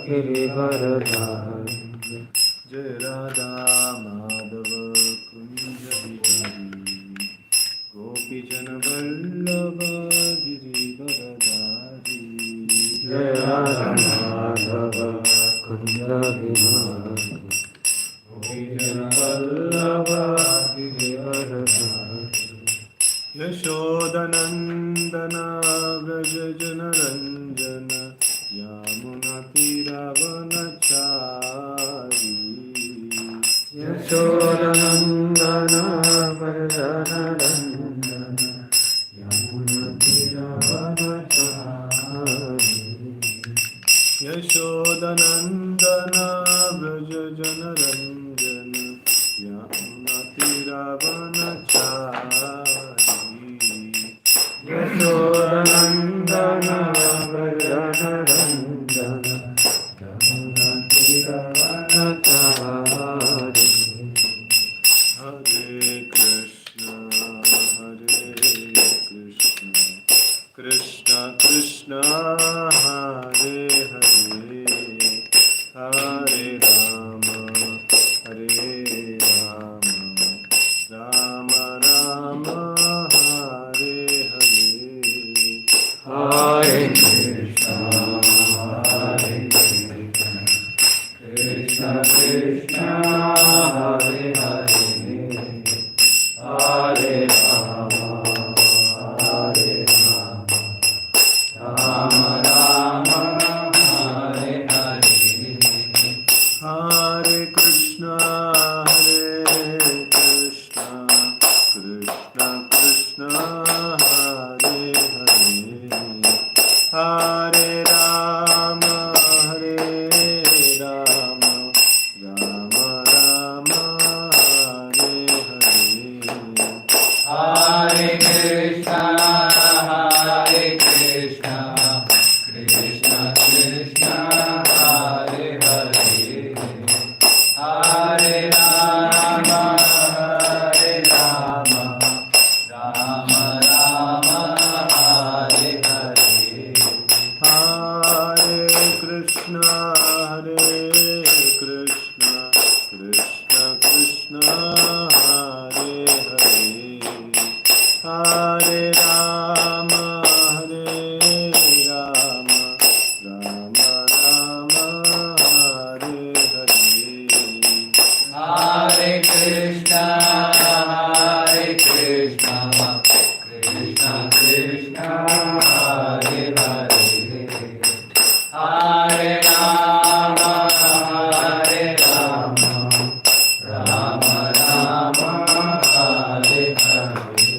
गिरिवरधारी जय राधा माधव कुंज बिहारी गोपीजन वल्लभ गिरिवरधारी जय राधा माधव कुंज बिहारी गोपीजन वल्लभ गिरिवरधारी यशोदनंदन व्रज जनरंजन यामुनातिरवनचारी यशोदनंदन व्रज जनरंजन यामुनातिरवनचारी यशोदनंदन व्रज जनरंजन यामुनातिरवनचारी यशोदनंदन व्रज जनरंजन यामुनातिरवनचारी हरे कृष्ण कृष्ण कृष्ण हरे हरे हरे राम राम राम हरे हरे हरे कृष्ण कृष्ण कृष्ण हरे हरे हरे राम राम राम हरे हरे हरे कृष्ण कृष्ण कृष्ण हरे हरे हरे राम राम राम हरे हरे हरे कृष्ण कृष्ण कृष्ण हरे हरे हरे राम राम राम हरे हरे हरे कृष्ण कृष्ण कृष्ण हरे हरे हरे राम राम राम हरे हरे हरे कृष्ण कृष्ण कृष्ण हरे हरे हरे राम राम राम हरे हरे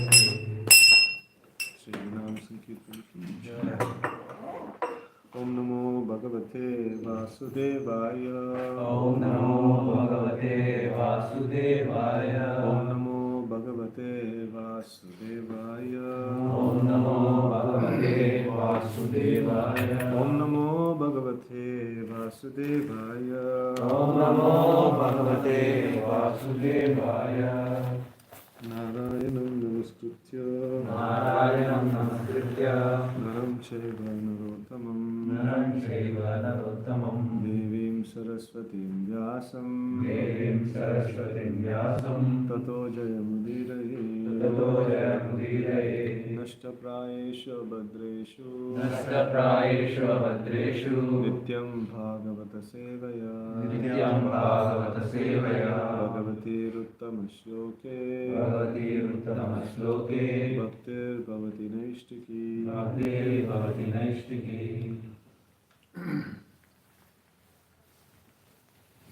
श्री नाम संकीर्तन की जय। ओम नमो भगवते वासुदेवाय ओम नमो भगवते वासुदेवाय ओम नमो भगवते वासुदेवाय ओम नमो भगवते वासुदेवाय ओम नमो भगवते वासुदेवाय ओम नमो भगवते वासुदेवाय नारायणं नमस्कृत्य नारायणं नमस्कृत्य नरं चैव नरोत्तमं देवीं सरस्वतीं व्यासं ततो जयमुदीरये नष्टप्रायेषु भद्रेषु नित्यं भागवत सेवया भगवतीरुत्तमश्लोके भक्तिर्भवति नैष्टिकी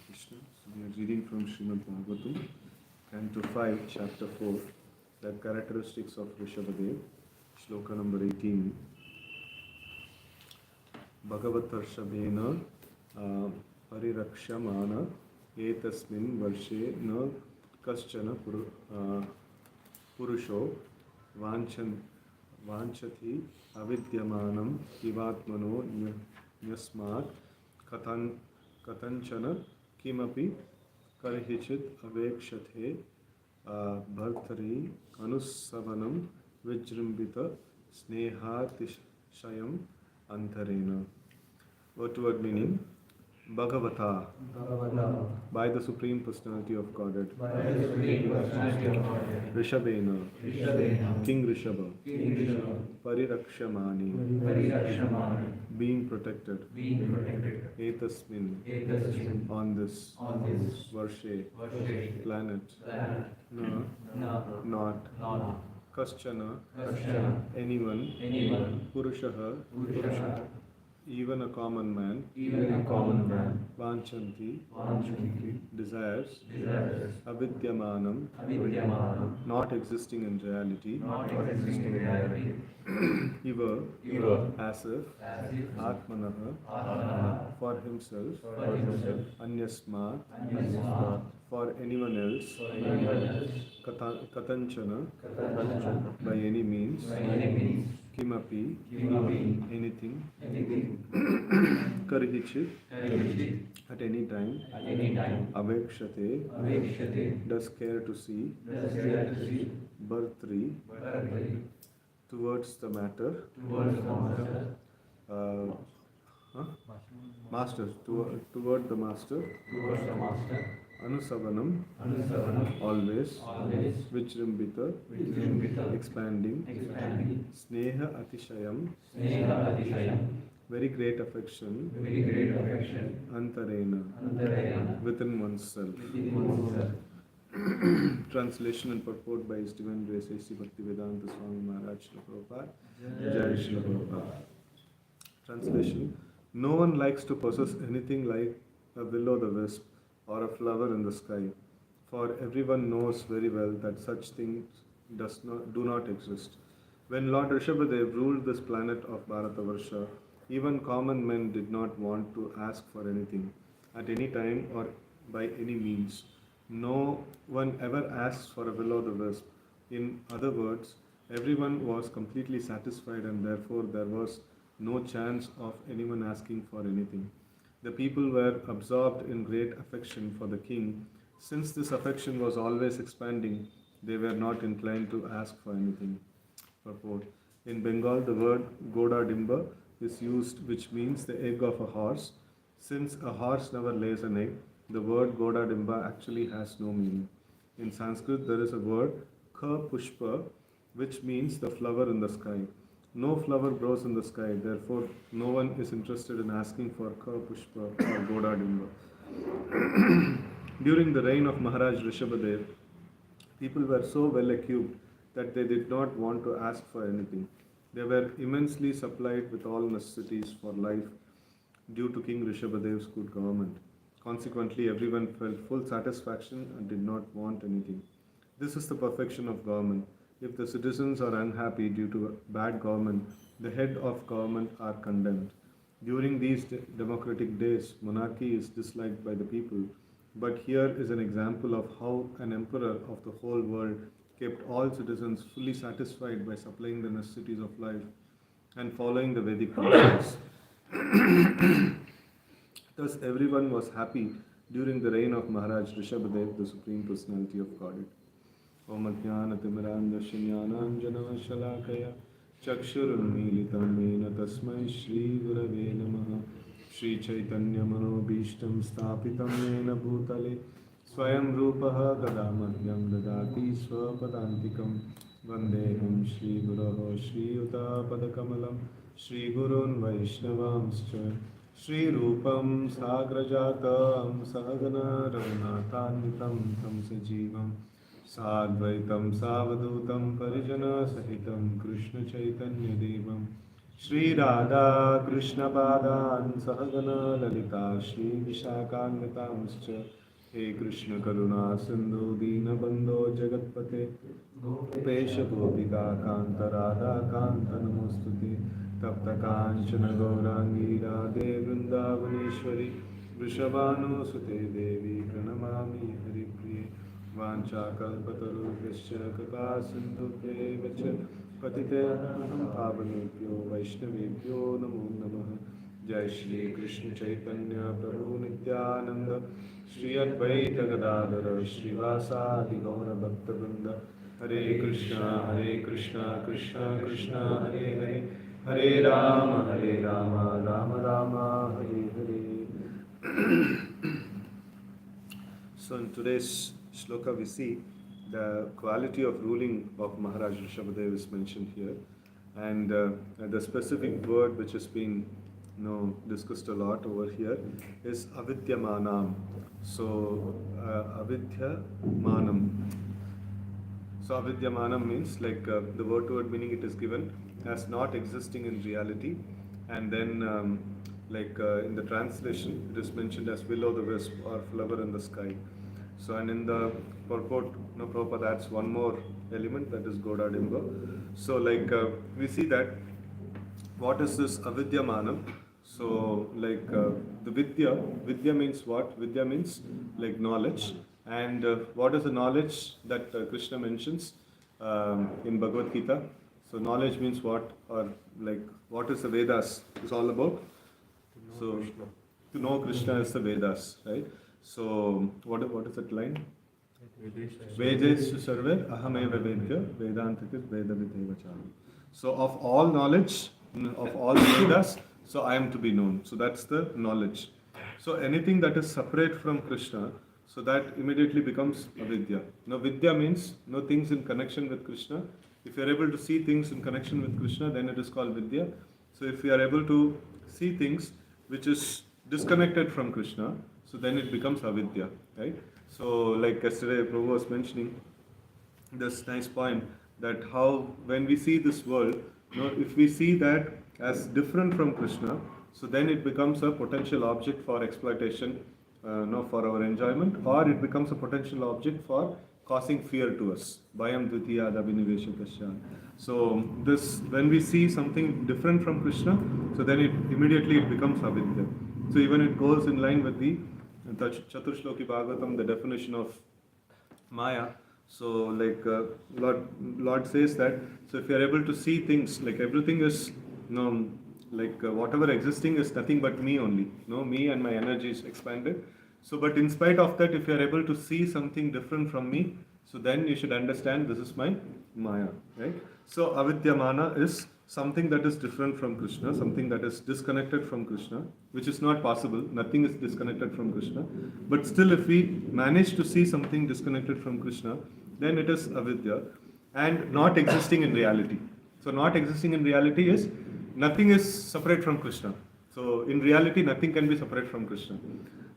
Krishna. So we are reading from Srimad Bhagavatam, Canto 5, Chapter 4, the characteristics of Rishabhadev, Shloka number 18. Bhagavatarshambhena parirakshmana etasmin varshe na kaschana purusho vanchati avidyamanam kivatmano nyasmat katanchana kimapi karhichit avekshate bhartari anusavanam vijrimbita snehati shayam antarena. Word meaning Bhagavata, Bhagavata, by the Supreme Personality of Godhead. by the Supreme Personality of Godhead, Rishabhena, Rishabhena, King Rishabha, King Rishabha, Parirakshamani, Paridakshamani, being protected. being protected, Etasmin, Etasmin, on this on this Varshe, Varshe, planet, planet, na, na, not, not, Kaschana, Kashana, anyone, anyone, Purushaha, Purusha, even a common man, even a common man, Vanchanti, Vanchanti, desires, desires, Avidyamanam, Avidyamanam, not existing in reality, not existing in reality, Iva, Eva, as if, as if Atmanaha, Atmana, for himself, for himself, Anyasmat, Anyasma, for anyone else, for anyone else, Katanchana, Katanchana, by any means, by any means, Kimapi, Kimapi, anything, anything, Karihichit, Karichit, at any time, at any time, Avekshate, Avekshate, does care to see, does care to see, Bhartri, Bharati, towards the matter, towards the master, uh, huh? Master, toward the master, towards the master, Anusavanam, Anusavanam, always, always, Vichrimbita, Vijrimbita, expanding, expanding, Sneha Atishayam, Sneha Atishayam, very great affection, very great affection, Antarena, Antarayana, within oneself. within oneself. Translation and purport by His Divine Grace A.C. Bhaktivedanta Swami Maharaj Srila Prabhupada. Jai Srila Prabhupada. Translation: no one likes to possess anything like a will-o'-the-wisp or a flower in the sky, for everyone knows very well that such things do not exist. When Lord Rishabhadev ruled this planet of Bharatavarsha, even common men did not want to ask for anything, at any time or by any means. No one ever asks for a will-o'-the-wisp. In other words, everyone was completely satisfied, and therefore there was no chance of anyone asking for anything. The people were absorbed in great affection for the king. Since this affection was always expanding, they were not inclined to ask for anything. Purport: in Bengal, the word Goda Dimba is used, which means the egg of a horse. Since a horse never lays an egg, the word Goda Dimba actually has no meaning. In Sanskrit, there is a word Kha Pushpa, which means the flower in the sky. No flower grows in the sky, therefore, no one is interested in asking for Kha Pushpa or Goda Dimba. During the reign of Maharaj Rishabhadev, people were so well equipped that they did not want to ask for anything. They were immensely supplied with all necessities for life due to King Rishabhadev's good government. Consequently, everyone felt full satisfaction and did not want anything. This is the perfection of government. If the citizens are unhappy due to bad government, the head of government are condemned. During these democratic days, monarchy is disliked by the people. But here is an example of how an emperor of the whole world kept all citizens fully satisfied by supplying the necessities of life and following the Vedic principles. Thus, everyone was happy during the reign of Maharaj Rishabhadev, the Supreme Personality of Godhead. Om Ajnanatimirandasya Jnananjanavashalakaya Chakshurunmilitam Mena Tasmai Shri Gurave Namaha. Shri Chaitanya Manobhishtam Sthapitam Yena Bhutale Swayam Rupaha Gadamahyam Dadati Swapadantikam Vandeham Shri Guraho Shri Yuta Padakamalam Shri Gurun Vaishnavamscha Shri Rupam Sagrajatam Sahagana Raghunathanvitam Tam Sajivam Sadvaitam Savadutam Parijana Sahitam Krishna Chaitanya Devam Shri Radha Krishna Padan Sahagana Lalita Shri Vishakhanvitamscha He Krishna Karuna Sindhu Dina Bandho Jagatpate Gopesha Gopika Kanta Radha Kanta Namostute Tapta Kanchana Gaurangi Radhe Vrindavaneshwari Vrishabhanu Sute Devi Pranamami Haripriye Vancha Kalpatarubhyascha Kaka Sindhubhye Vacha Patite Pavanebhyo Vaishnavebhyo Namo Namaha Jai Shri Krishna Chaitanya Prabhu Nityananda Shri Advaita Gadadhara Srivasadi Gaura Bhakta Vrinda Hare Krishna Krishna Krishna Hare Hare Hare Rama, Rama Rama, Hare Hare. So in today's shloka we see the quality of ruling of Maharaj Rishabhadev is mentioned here, and the specific word which has been discussed a lot over here is avidyamanam. So avidyamanam. So avidyamanam means like the word to word meaning it is given as not existing in reality, and then in the translation it is mentioned as will o' the wisp or flower in the sky. So and in the purport, Prabhupada adds one more element, that is Godadimba. So we see that what is this avidyamanam? So the vidya means what? Vidya means like knowledge. And what is the knowledge that Krishna mentions in Bhagavad Gita? So knowledge means what? Or like what is the Vedas is all about? So to know Krishna is the Vedas, right? So what is that line? Vedeshu sarve ahameva vedya vedantikis vedavideva chami. So of all knowledge, of all Vedas, so I am to be known. So that's the knowledge. So anything that is separate from Krishna, so that immediately becomes avidya. Now vidya means things in connection with Krishna. If you are able to see things in connection with Krishna, then it is called vidya. So if you are able to see things which is disconnected from Krishna, so then it becomes avidya, right? So like yesterday Prabhu was mentioning this nice point that how when we see this world, if we see that as different from Krishna, so then it becomes a potential object for exploitation, for our enjoyment, or it becomes a potential object for causing fear to us. Bhayam dvitiya abhiniveshakasya. So this, when we see something different from Krishna, so then immediately it becomes avidya. So even it goes in line with the Chaturshloki Bhagavatam, the definition of Maya. So Lord says that, so if you are able to see things, like everything is, whatever existing is nothing but me only. Me and my energy is expanded. So but in spite of that, if you are able to see something different from me, so then you should understand this is my Maya, right? So avidyamana is something that is different from Krishna, something that is disconnected from Krishna, which is not possible. Nothing is disconnected from Krishna. But still, if we manage to see something disconnected from Krishna, then it is avidya, and not existing in reality. So not existing in reality is nothing is separate from Krishna. So in reality, nothing can be separate from Krishna.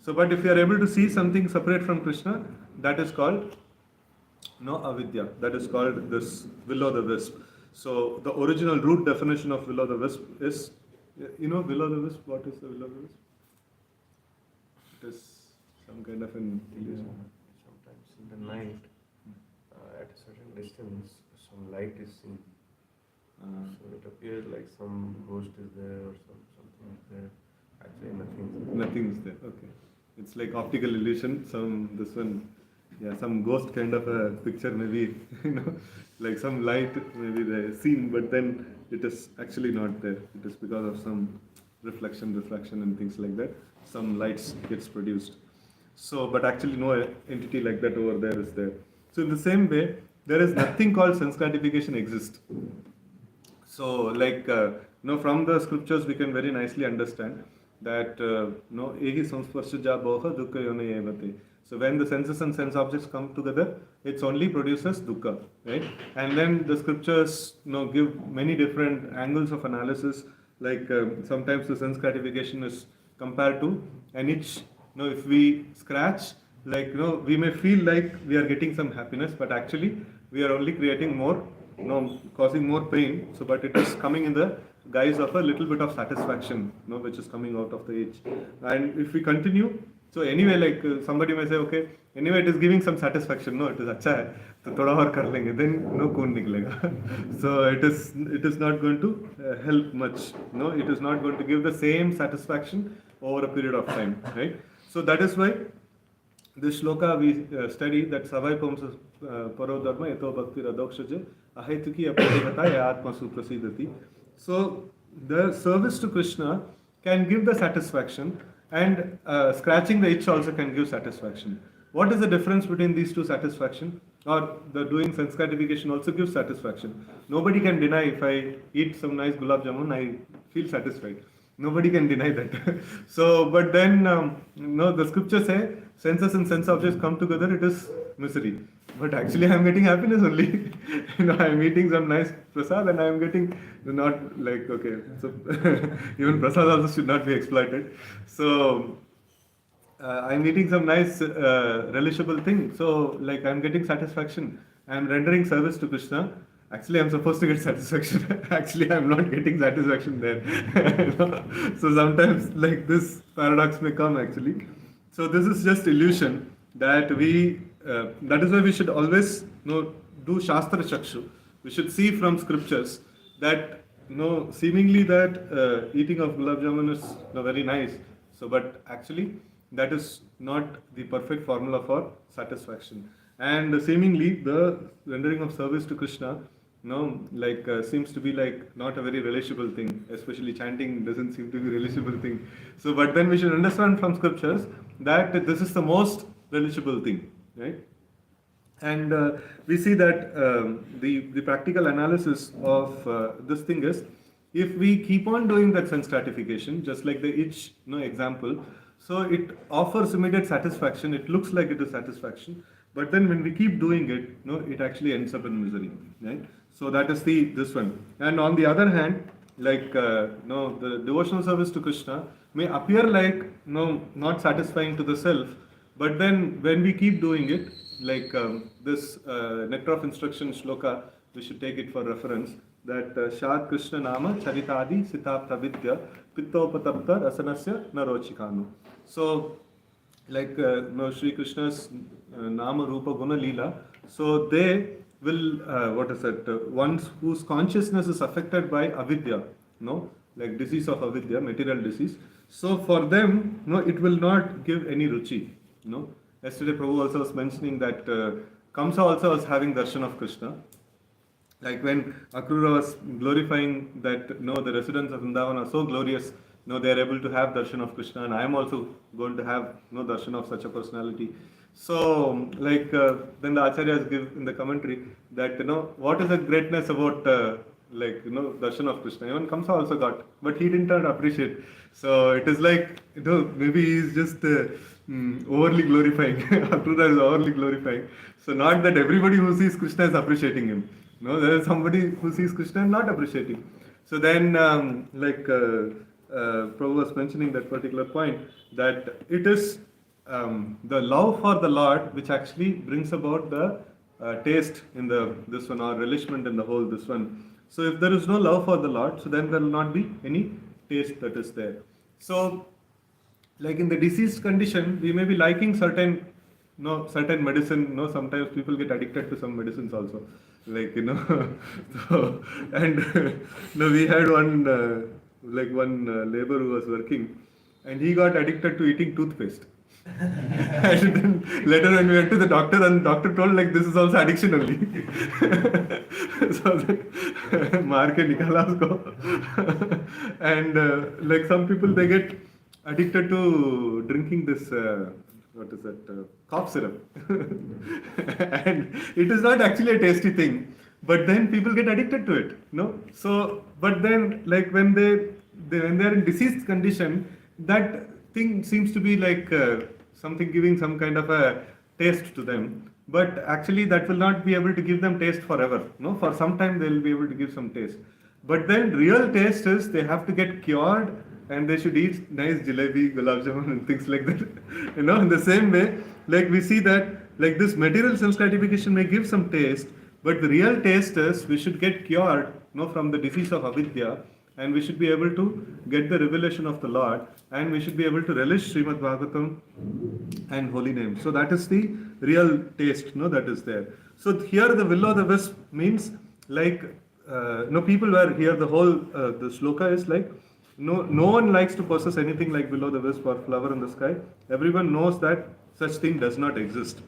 So but if you are able to see something separate from Krishna, that is called avidya. That is called this will o' the wisp. So the original root definition of will o' the wisp is, will o' the wisp. What is the will o' the wisp? It is some kind of an illusion. Sometimes in the night, at a certain distance, some light is seen. So it appears like some ghost is there or something is there. Actually, nothing is there. Nothing is there. Okay, it's like optical illusion. Some ghost kind of a picture, maybe like some light maybe they seen, but then it is actually not there. It is because of some reflection and things like that. Some lights gets produced. So, but actually no entity like that over there is there. So in the same way, there is nothing called sense gratification exists. So from the scriptures we can very nicely understand that ehi samsparshaja bhoga dukkha yone evate. So when the senses and sense objects come together, it only produces dukkha, right? And then the scriptures give many different angles of analysis. Sometimes the sense gratification is compared to an itch. If we scratch, we may feel like we are getting some happiness, but actually we are only creating more, causing more pain. So, but it is coming in the guise of a little bit of satisfaction, which is coming out of the itch. And if we continue, so anyway, somebody may say, okay, anyway, it is giving some satisfaction. No, it is acha hai, to thoda aur kar lenge, then no khoon niklega. So it is not going to help much. It is not going to give the same satisfaction over a period of time, right? So that is why this shloka we study that savai pumsa paro dharma yato bhakti radokshaja ahaituki apadevata atma suprasidati. So the service to Krishna can give the satisfaction, and scratching the itch also can give satisfaction. What is the difference between these two satisfaction? or the doing sense gratification also gives satisfaction. Nobody can deny if I eat some nice gulab jamun, I feel satisfied. Nobody can deny that. So, but then, the scriptures say senses and sense objects come together, it is misery. But actually, I am getting happiness only. I am eating some nice prasad and I am getting not like, okay, so even prasad also should not be exploited. So, I'm eating some nice relishable thing. So, like, I'm getting satisfaction. I'm rendering service to Krishna. Actually, I'm supposed to get satisfaction. Actually, I'm not getting satisfaction there. So sometimes, like this paradox may come actually. So this is just illusion that we. That is why we should always do Shastra Chakshu. We should see from scriptures that seemingly that eating of gulab jamun is very nice. So, but actually that is not the perfect formula for satisfaction. And seemingly the rendering of service to Krishna, seems to be like not a very relishable thing. Especially chanting doesn't seem to be a relishable thing. So, but then we should understand from scriptures that this is the most relishable thing, right? And we see that the practical analysis of this thing is, if we keep on doing that sense gratification, just like the itch example, so it offers immediate satisfaction, it looks like it is satisfaction, but then when we keep doing it, it actually ends up in misery, right? So that is this one. And on the other hand, like the devotional service to Krishna may appear like not satisfying to the self, but then when we keep doing it, like this Nectar of Instruction shloka, we should take it for reference, that Shad Krishna Nama Charitadi Sitapta Vidya Pittopatapta Rasanasya Narochikanu. So, like Sri Krishna's Nama Rupa Guna Leela, so they will, ones whose consciousness is affected by avidya, like disease of avidya, material disease. So for them, it will not give any ruchi, Yesterday Prabhu also was mentioning that Kamsa also was having darshan of Krishna. Like when Akrura was glorifying that the residents of Vrindavan are so glorious, they are able to have darshan of Krishna, and I am also going to have darshan of such a personality. So, like then the acharyas give in the commentary that what is the greatness about darshan of Krishna. Even Kamsa also got, but he didn't appreciate. So it is like maybe he is just overly glorifying. Akrura is overly glorifying. So not that everybody who sees Krishna is appreciating him. No, there is somebody who sees Krishna and not appreciating. So then, Prabhu was mentioning that particular point, that it is the love for the Lord which actually brings about the taste in this one, or relishment in the whole this one. So if there is no love for the Lord, so then there will not be any taste that is there. So, like in the diseased condition, we may be liking certain medicine. Sometimes people get addicted to some medicines also. Like so, and we had one labor who was working, and he got addicted to eating toothpaste. And then later when we went to the doctor, and the doctor told like this is also addiction only. So maar ke nikala usko. And like some people, they get addicted to drinking this cough syrup. And it is not actually a tasty thing, but then people get addicted to it. So but then like when they are in diseased condition, that thing seems to be like something giving some kind of a taste to them, but actually that will not be able to give them taste forever. For some time they will be able to give some taste, but then real taste is they have to get cured, and they should eat nice jalebi, gulab jamun and things like that. In the same way, like we see that like this material sense gratification may give some taste, but the real taste is we should get cured from the disease of avidya, and we should be able to get the revelation of the Lord, and we should be able to relish Srimad Bhagavatam and holy name. So that is the real taste that is there. So here the will o' the wisp means like people were here, the whole the shloka is like no one likes to possess anything like will o' the wisp or flower in the sky. Everyone knows that such thing does not exist.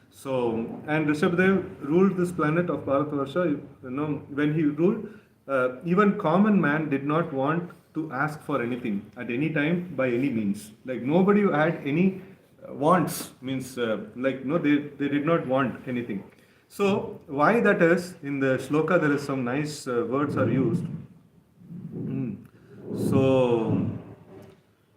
So, and Rishabdev ruled this planet of Bharatavarsha. When he ruled, even common man did not want to ask for anything at any time by any means. Like nobody had any wants, means they did not want anything. So why that is, in the shloka there is some nice words are used. Mm. So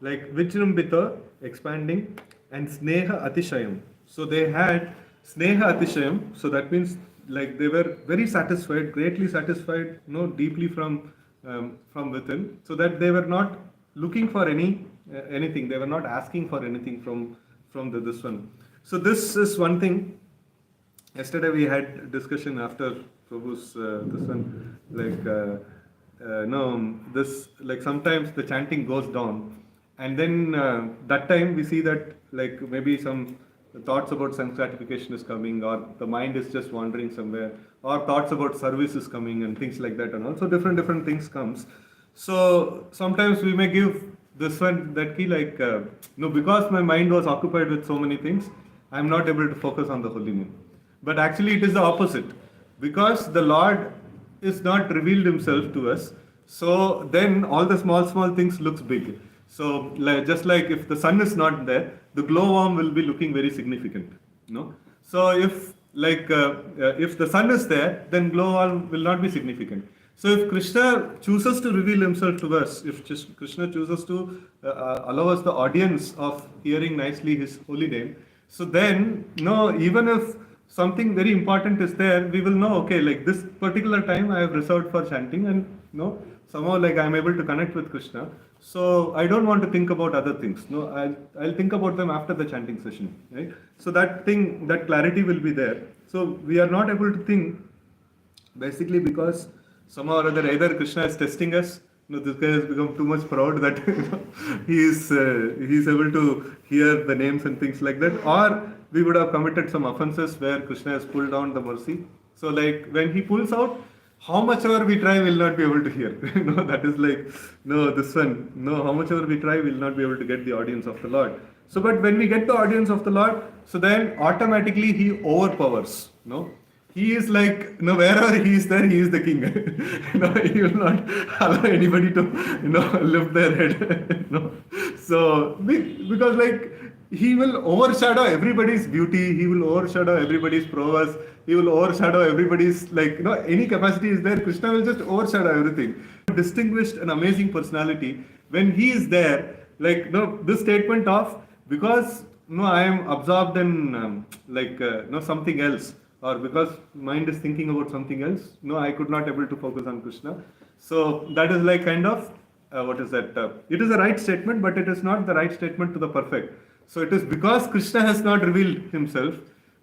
like Vijrumbita, expanding, and Sneha Atishayam. So they had Sneha Atishayam, so that means like they were very satisfied, greatly satisfied, deeply from within, so that they were not looking for anything. They were not asking for anything from this one. So this is one thing. Yesterday we had discussion after Prabhu's this one, like no, this like sometimes the chanting goes down, and then that time we see that like maybe some thoughts about sense gratification is coming, or the mind is just wandering somewhere, or thoughts about service is coming, and things like that, and also different things comes. So sometimes we may give this one that key like no, because my mind was occupied with so many things, I am not able to focus on the holy name. But actually, it is the opposite. Because the Lord is not revealed Himself to us, so then all the small things looks big. So just like if the sun is not there, the glowworm will be looking very significant. So if the sun is there, then glowworm will not be significant. So if Krishna chooses to reveal Himself to us, if Krishna chooses to allow us the audience of hearing nicely His holy name, so then even if something very important is there, we will know, okay, like this particular time I have reserved for chanting, and somehow like I am able to connect with Krishna. So I don't want to think about other things. I'll think about them after the chanting session, right? So that clarity will be there. So we are not able to think, basically because somehow or other either Krishna is testing us. This guy has become too much proud that he is able to hear the names and things like that, or we would have committed some offenses where Krishna has pulled down the mercy. So like when he pulls out, how much ever we try, we'll not be able to hear. That is like, this one, how much ever we try, we'll not be able to get the audience of the Lord. So but when we get the audience of the Lord, so then automatically he overpowers. He is like, wherever he is there, he is the king. He will not allow anybody to, lift their head. So, because like, he will overshadow everybody's beauty, he will overshadow everybody's prowess, he will overshadow everybody's, like, any capacity is there, Krishna will just overshadow everything. Distinguished and amazing personality, when he is there, like, this statement of, because, I am absorbed in, something else, or because mind is thinking about something else, I could not able to focus on Krishna. So that is like kind of, what is that? It is a right statement, but it is not the right statement to the perfect. So it is because Krishna has not revealed Himself,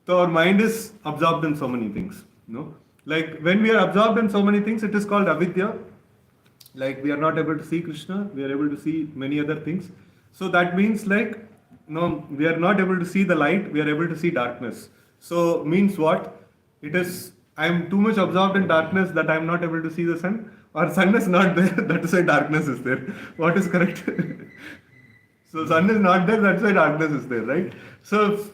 so our mind is absorbed in so many things. Like when we are absorbed in so many things, it is called avidya. Like we are not able to see Krishna, we are able to see many other things. So that means like, we are not able to see the light, we are able to see darkness. So means what? It is, I am too much absorbed in darkness that I am not able to see the sun, or sun is not there, that is why darkness is there. What is correct? So sun is not there, that's why darkness is there, right? So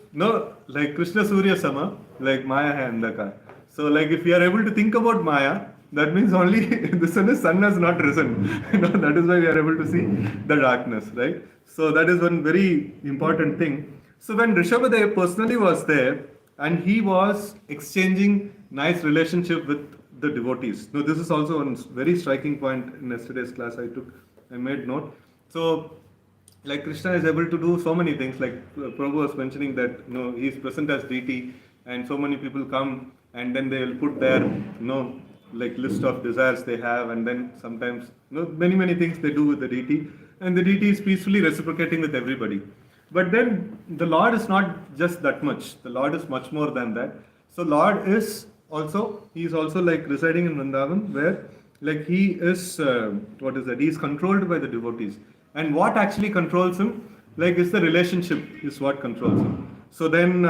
like Krishna Surya Sama, like Maya hai andhakar. So like if we are able to think about Maya, that means only the sun has not risen. That is why we are able to see the darkness, right? So that is one very important thing. So when Rishabhadev personally was there, and he was exchanging nice relationship with the devotees. Now this is also a very striking point in yesterday's class I made note. So like Krishna is able to do so many things, like Prabhu was mentioning that he is present as deity, and so many people come and then they will put their like list of desires they have, and then sometimes many things they do with the deity, and the deity is peacefully reciprocating with everybody. But then the Lord is not just that much. The Lord is much more than that. So Lord is also, He is also like residing in Vrindavan, where like He is, He is controlled by the devotees. And what actually controls Him, like is the relationship is what controls Him. So then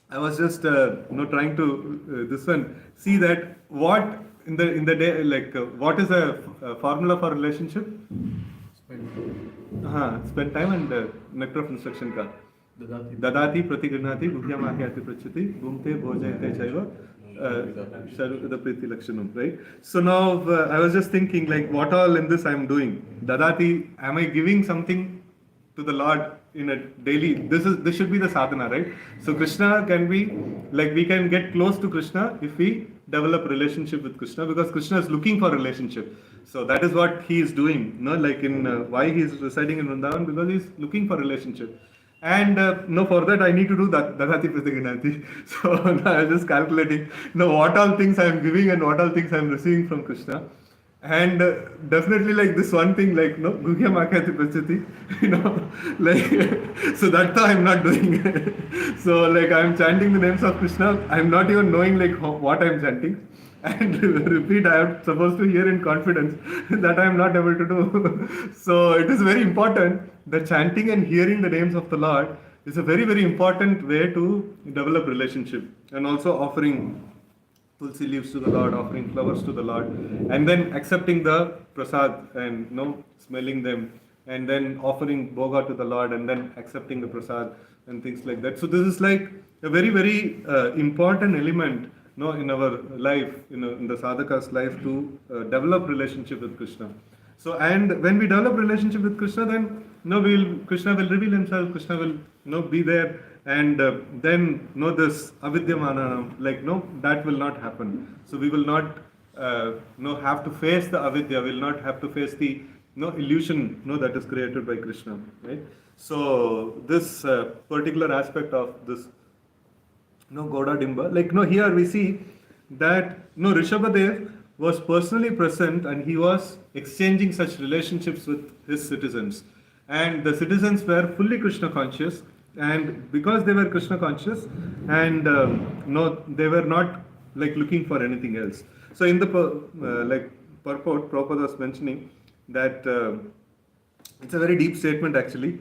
I was just trying to this one see that what in the day, like what is a formula for relationship? Spend time and nectar of instruction ka. Dadati pratigrinati bhukyamahyati prachati bhumte bhojayate chaiva the priti lakshanam, right? So now I was just thinking like what all in this I am doing. Dadati, am I giving something to to the Lord in a daily. This should be the sadhana, right? So Krishna can be like, we can get close to Krishna if we develop relationship with Krishna, because Krishna is looking for relationship. So that is what he is doing. Like in why he is residing in Vrindavan, because he is looking for relationship. And for that I need to do that Dadati Pratiginati. So I was just calculating what all things I am giving and what all things I am receiving from Krishna. And definitely like this one thing, like Guhya Makati Prachati, like so that I am not doing. So like I am chanting the names of Krishna, I am not even knowing like what I am chanting. And repeat, I am supposed to hear in confidence that I am not able to do. So it is very important. The chanting and hearing the names of the Lord is a very, very important way to develop relationship, and also offering tulsi leaves to the Lord, offering flowers to the Lord, and then accepting the prasad and smelling them, and then offering bhoga to the Lord, and then accepting the prasad and things like that. So this is like a very, very important element in our life, in the sadhaka's life, to develop relationship with Krishna. So, and when we develop relationship with Krishna, then Krishna will reveal himself, Krishna will be there, and then this avidyamananam, like that will not happen. So we will not have to face the avidya, will not have to face the illusion that is created by Krishna, right? So this particular aspect of this Goda Dimba, like here we see that Rishabhadev was personally present, and he was exchanging such relationships with his citizens, and the citizens were fully Krishna conscious, and because they were Krishna conscious, and they were not like looking for anything else. So in the purport, Prabhupada was mentioning that it's a very deep statement actually.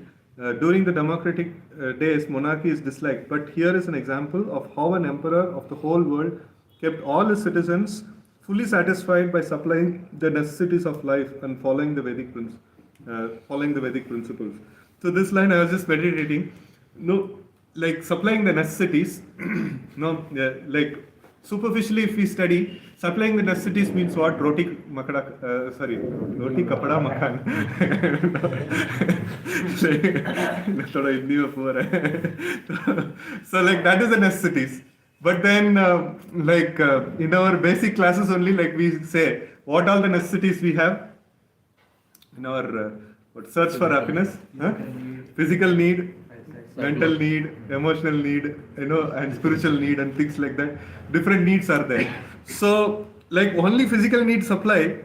During the democratic days, monarchy is disliked, but here is an example of how an emperor of the whole world kept all his citizens fully satisfied by supplying the necessities of life and following the Vedic principles. So this line I was just meditating. Like supplying the necessities. Like superficially, if we study, supplying the necessities means what? Roti kapada makan. So like that is the necessities. But then in our basic classes only, like we say, what all the necessities we have in our search for happiness? Physical need, mental need, emotional need, and spiritual need, and things like that. Different needs are there. So, like only physical needs supply,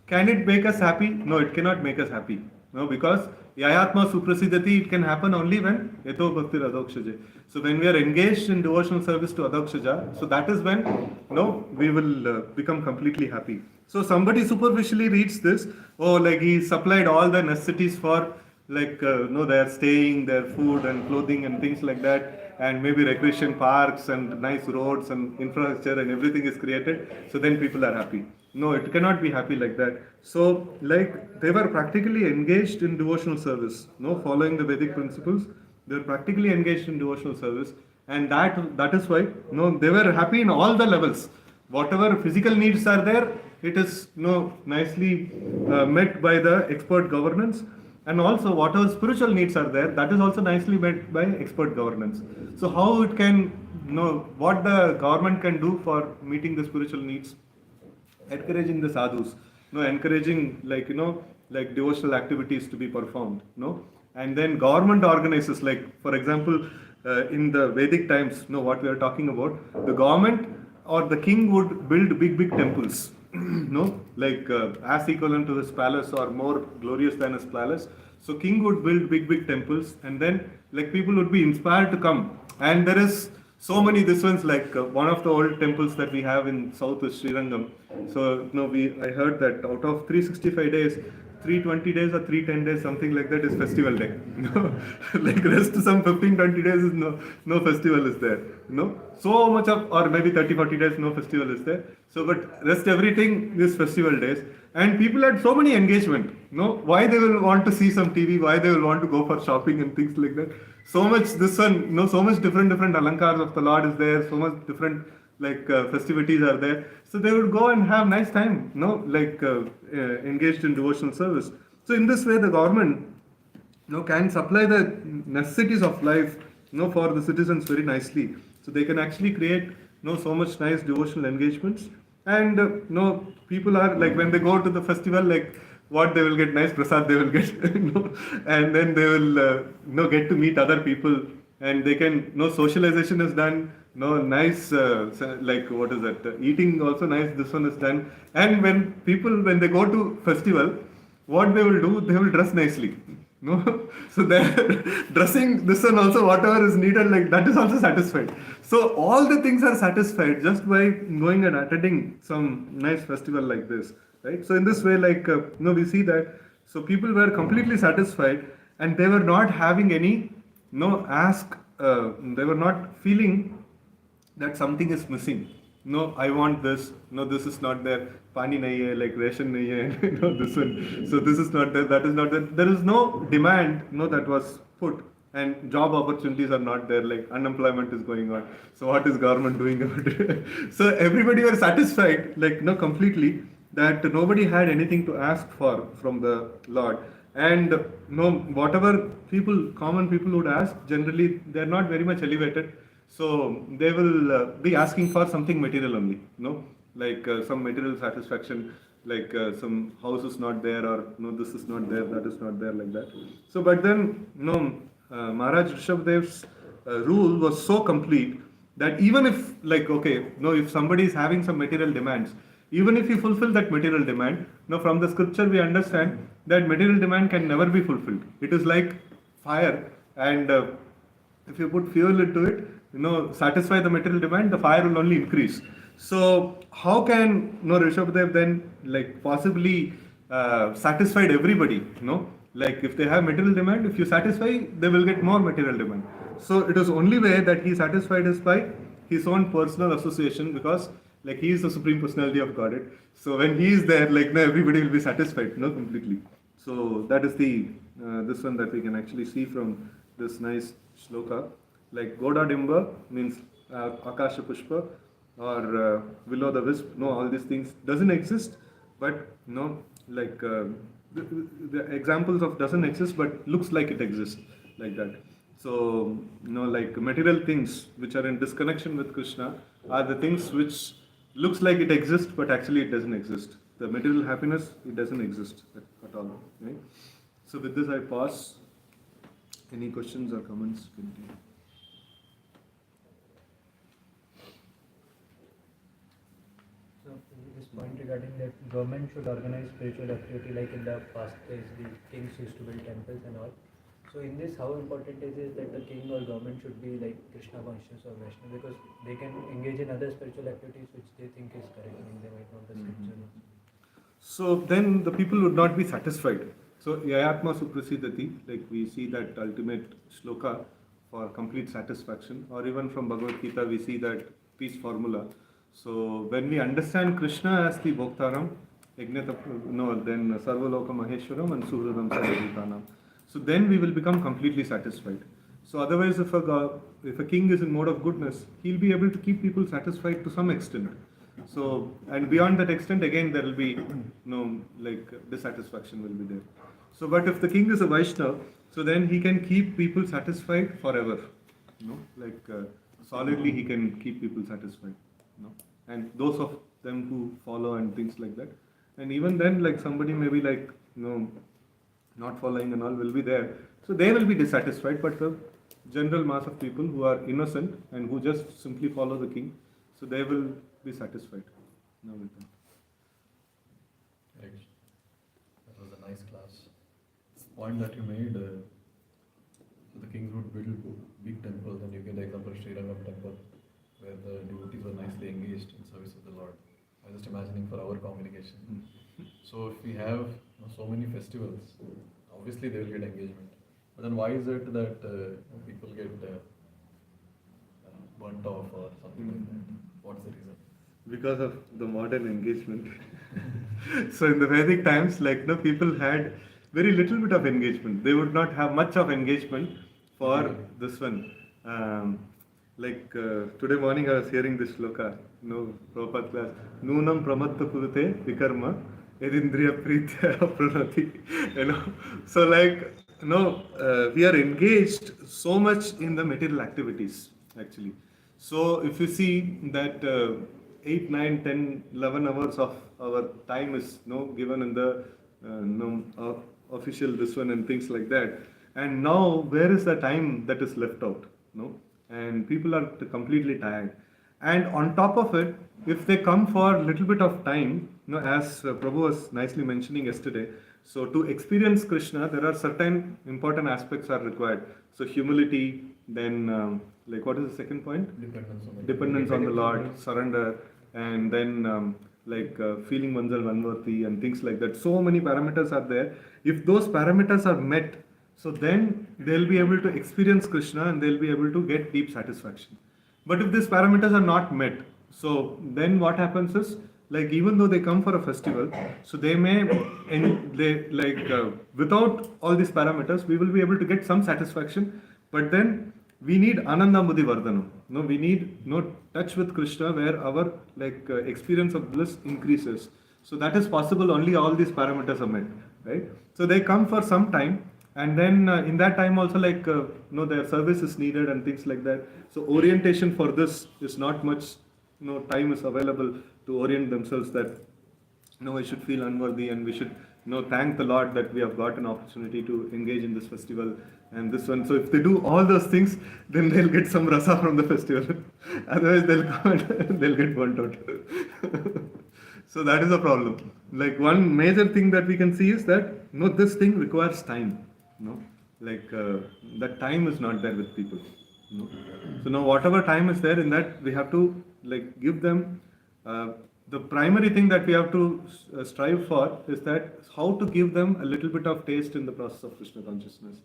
can it make us happy? No, it cannot make us happy. No, because Yayatma Suprasidati, it can happen only when Yato Bhaktir Adhokshaja. So when we are engaged in devotional service to Adhokshaja, so that is when we will become completely happy. So somebody superficially reads this, like he supplied all the necessities for their staying, their food and clothing and things like that, and maybe recreation parks and nice roads and infrastructure and everything is created, so then people are happy. No, it cannot be happy like that. So like they were practically engaged in devotional service, following the Vedic principles. They were practically engaged in devotional service, and that is why they were happy in all the levels. Whatever physical needs are there, it is nicely met by the expert governance. And also whatever spiritual needs are there, that is also nicely met by expert governance. So how it can, what the government can do for meeting the spiritual needs? Encouraging the sadhus, encouraging like devotional activities to be performed, and then government organizes, like for example, in the Vedic times, what we are talking about, the government or the king would build big temples. As equivalent to his palace or more glorious than his palace. So king would build big temples, and then like people would be inspired to come. And there is so many this ones, like one of the old temples that we have in south is Srirangam. So I heard that out of 365 days, 320 days or 310 days, something like that, is festival day. Like rest some 15-20 days is no festival is there. So much of, or maybe 30-40 days no festival is there. So but rest everything is festival days. And people had so many engagement. Why they will want to see some TV, why they will want to go for shopping and things like that. So much this one, so much different alankars of the Lord is there, so much different festivities are there. So they would go and have nice time, engaged in devotional service. So in this way, the government can supply the necessities of life, for the citizens very nicely. So they can actually create, so much nice devotional engagements. And people are like when they go to the festival, like what they will get nice prasad they will get, and then they will get to meet other people, and they can socialization is done, nice like what is that eating also nice. This one is done, and when they go to festival, what they will do, they will dress nicely. No, so they're dressing this and also whatever is needed, like that is also satisfied. So all the things are satisfied just by going and attending some nice festival like this, right? So in this way, like we see that so people were completely satisfied, and they were not having any ask. They were not feeling that something is missing. No, I want this. No, this is not there. Pani nahi hai, like ration nahi hai. This one. So this is not there. That is not there. There is no demand. That was put, and job opportunities are not there. Like unemployment is going on. So what is government doing about it? So everybody were satisfied, like completely, that nobody had anything to ask for from the Lord. And whatever common people would ask, generally they are not very much elevated. So they will be asking for something material only, like some material satisfaction, like some house is not there, or this is not there, that is not there, like that. So, but then, Maharaj Rishabhdev's rule was so complete that even if, like, okay, if somebody is having some material demands, even if you fulfill that material demand, from the scripture we understand that material demand can never be fulfilled. It is like fire, and if you put fuel into it, satisfy the material demand, the fire will only increase. So how can Rishabhdev then like possibly satisfied everybody? Like if they have material demand, if you satisfy, they will get more material demand. So it is only way that he satisfied is by his own personal association, because like he is the supreme personality of Godhead. So when he is there, like everybody will be satisfied, completely. So that is the this one that we can actually see from this nice shloka. Like Goda Dimba means Akasha Pushpa, or Will o' the Wisp. No, all these things doesn't exist, but like the examples of doesn't exist, but looks like it exists, like that. So like material things which are in disconnection with Krishna are the things which looks like it exists, but actually it doesn't exist. The material happiness, it doesn't exist at all. Right? So with this, I pause. Any questions or comments? Continue. This point regarding that government should organize spiritual activity, like in the past days the kings used to build temples and all. So in this, how important is it that the king or government should be like Krishna conscious or Vaishnava, because they can engage in other spiritual activities which they think is correct, I mean they might not the scripture. So then the people would not be satisfied. So Yayatma Suprasidati, like we see that ultimate shloka for complete satisfaction, or even from Bhagavad Gita we see that peace formula. So when we understand Krishna as the Bhoktaram, then Sarvaloka Maheshwaram and Suhradam Sarvabhutanam. So then we will become completely satisfied. So otherwise, if a king is in mode of goodness, he'll be able to keep people satisfied to some extent. So, and beyond that extent, again there will be like dissatisfaction will be there. So, but if the king is a Vaishnava, so then he can keep people satisfied forever. Like solidly he can keep people satisfied. And those of them who follow and things like that. And even then, like somebody maybe like not following and all will be there. So they will be dissatisfied, but the general mass of people who are innocent and who just simply follow the king, so they will be satisfied. Now with them. Right. That was a nice class. Point that you made, the kings would build big temples, and you get the example of Sri Rangam temple, where the devotees were nicely engaged in service of the Lord. I was just imagining for our communication. So if we have so many festivals, obviously they will get engagement. But then why is it that people get burnt off or something like that? What's the reason? Because of the modern engagement. So in the Vedic times, like people had very little bit of engagement. They would not have much of engagement for this one. Today morning I was hearing this shloka, Prabhupada class. Nunam pramatta kurute vikarma edindriya pritya pranati. So like we are engaged so much in the material activities actually. So if you see that 8, 9, 10, 11 hours of our time is given in the official this one and things like that. And now where is the time that is left out? No, and people are completely tired. And on top of it, if they come for a little bit of time, as Prabhu was nicely mentioning yesterday, so to experience Krishna, there are certain important aspects are required. So humility, then like what is the second point? Dependence on the Lord, surrender, and then feeling oneself unworthy and things like that. So many parameters are there. If those parameters are met, so then they'll be able to experience Krishna and they'll be able to get deep satisfaction. But if these parameters are not met, so then what happens is, like even though they come for a festival, so they may, without all these parameters, we will be able to get some satisfaction. But then we need Ananda Mudi Vardhanam. No, we need touch with Krishna where our experience of bliss increases. So that is possible only all these parameters are met, right? So they come for some time. And then in that time also their service is needed and things like that. So orientation for this is not much, time is available to orient themselves that, we should feel unworthy and we should, thank the Lord that we have got an opportunity to engage in this festival and this one. So if they do all those things, then they'll get some rasa from the festival. Otherwise they'll come and they'll get burnt out. So that is a problem. Like one major thing that we can see is that, this thing requires time. That time is not there with people. So now whatever time is there in that, we have to give them the primary thing that we have to strive for is that how to give them a little bit of taste in the process of Krishna consciousness,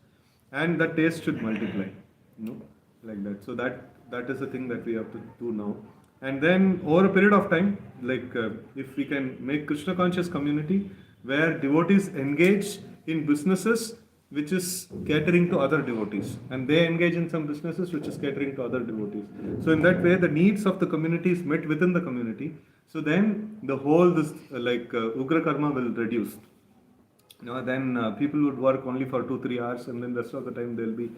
and that taste should multiply, like that. So that is the thing that we have to do now. And then over a period of time, if we can make Krishna conscious community where devotees engage in businesses which is catering to other devotees, and they engage in some businesses which is catering to other devotees. So in that way, the needs of the community is met within the community. So then the whole Ugra Karma will reduce. Then people would work only for 2-3 hours, and then the rest of the time they'll be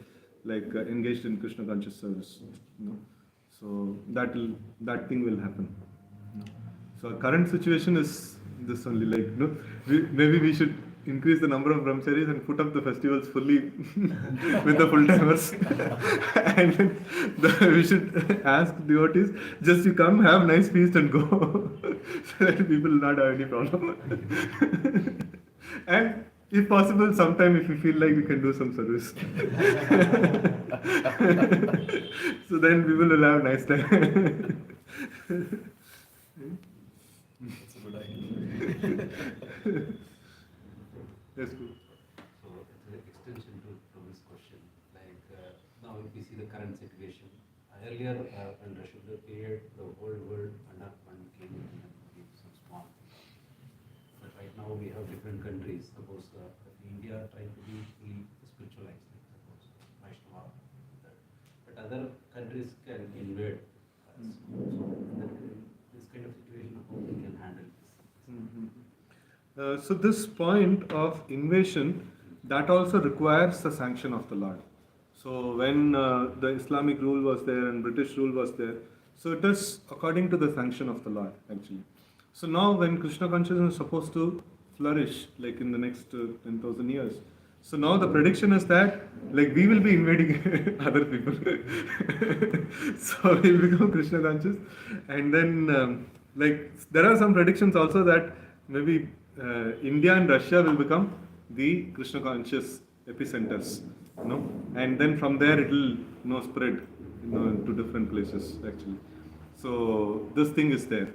engaged in Krishna conscious service. So that thing will happen. So our current situation is this only. Maybe we should increase the number of brahmacharis and put up the festivals fully with the full timers. And then we should ask devotees, just you come, have nice feast and go. So that people will not have any problem. And if possible, sometime if you feel like we can do some service. So then people will have nice time. That's a good idea. Yes, good. So it's an extension from this question. Now if we see the current situation, earlier in the Shuddha period, the whole world under one king and some small. But right now we have different countries. Suppose India trying to be fully spiritualized, suppose Vaishnava. But other countries can invade us. So in this kind of situation, how we can handle this? So this point of invasion, that also requires the sanction of the Lord. So when the Islamic rule was there and British rule was there, so it is according to the sanction of the Lord actually. So now when Krishna consciousness is supposed to flourish in the next 10,000 years, so now the prediction is that we will be invading other people. So we'll become Krishna conscious, and then there are some predictions also that maybe India and Russia will become the Krishna conscious epicenters, and then from there it will spread to different places actually. So this thing is there.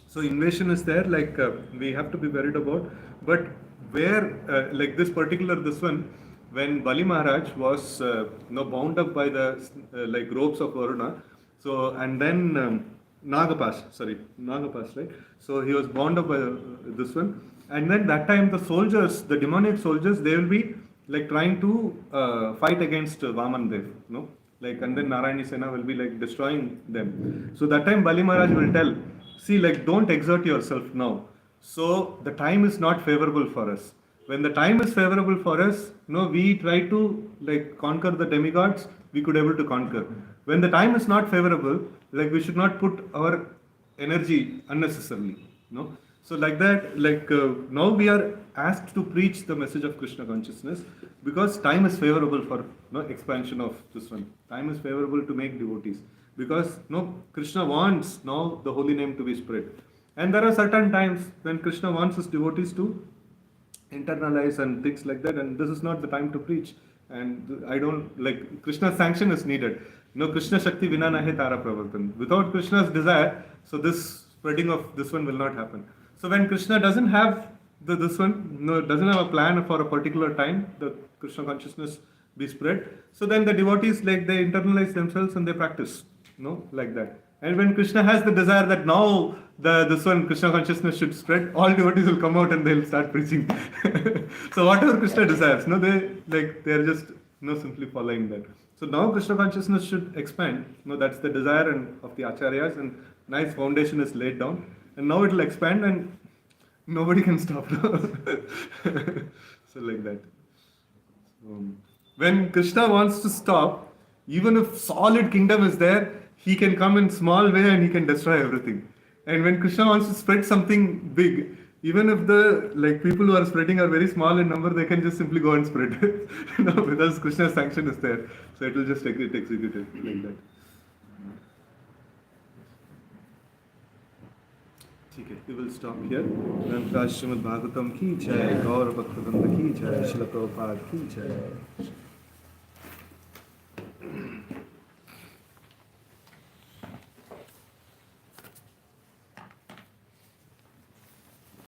So invasion is there, we have to be worried about. But where this one, when Bali Maharaj was bound up by the ropes of Varuna, so and then Nagapash, right? So he was bound up by this one, and then that time the soldiers, the demonic soldiers, they will be trying to fight against Vaman Dev, and then Narayani Sena will be destroying them. So that time Bali Maharaj will tell, see, don't exert yourself now. So the time is not favorable for us. when the time is favorable for us, no, we try to like conquer the demigods, we could able to conquer. When the time is not favorable, like we should not put our energy unnecessarily, no. So like that, like now we are asked to preach the message of Krishna consciousness because time is favorable for expansion of this one. Time is favorable to make devotees because Krishna wants now the holy name to be spread, and there are certain times when Krishna wants his devotees to internalize and things like that, and this is not the time to preach. And I don't like Krishna's sanction is needed. Krishna Shakti Vina Nahe Tara Pravartan. Without Krishna's desire, so this spreading of this one will not happen. So when Krishna doesn't have this one, doesn't have a plan for a particular time, the Krishna consciousness be spread. So then the devotees like they internalize themselves and they practice, like that. And when Krishna has the desire that now this one Krishna consciousness should spread, all devotees will come out and they'll start preaching. So whatever Krishna desires, they're just simply following that. So now Krishna consciousness should expand. That's the desire of the acharyas, and nice foundation is laid down. And now it will expand and nobody can stop. So like that. When Krishna wants to stop, even if solid kingdom is there, he can come in small way and he can destroy everything. And when Krishna wants to spread something big, even if the people who are spreading are very small in number, they can just simply go and spread. Because Krishna's sanction is there. So it will just get executed like that. Okay, we will stop here. Srimad Bhagavatam ki jai, Gaura Bhaktivinoda ki jai, Srila Prabhupada ki jai.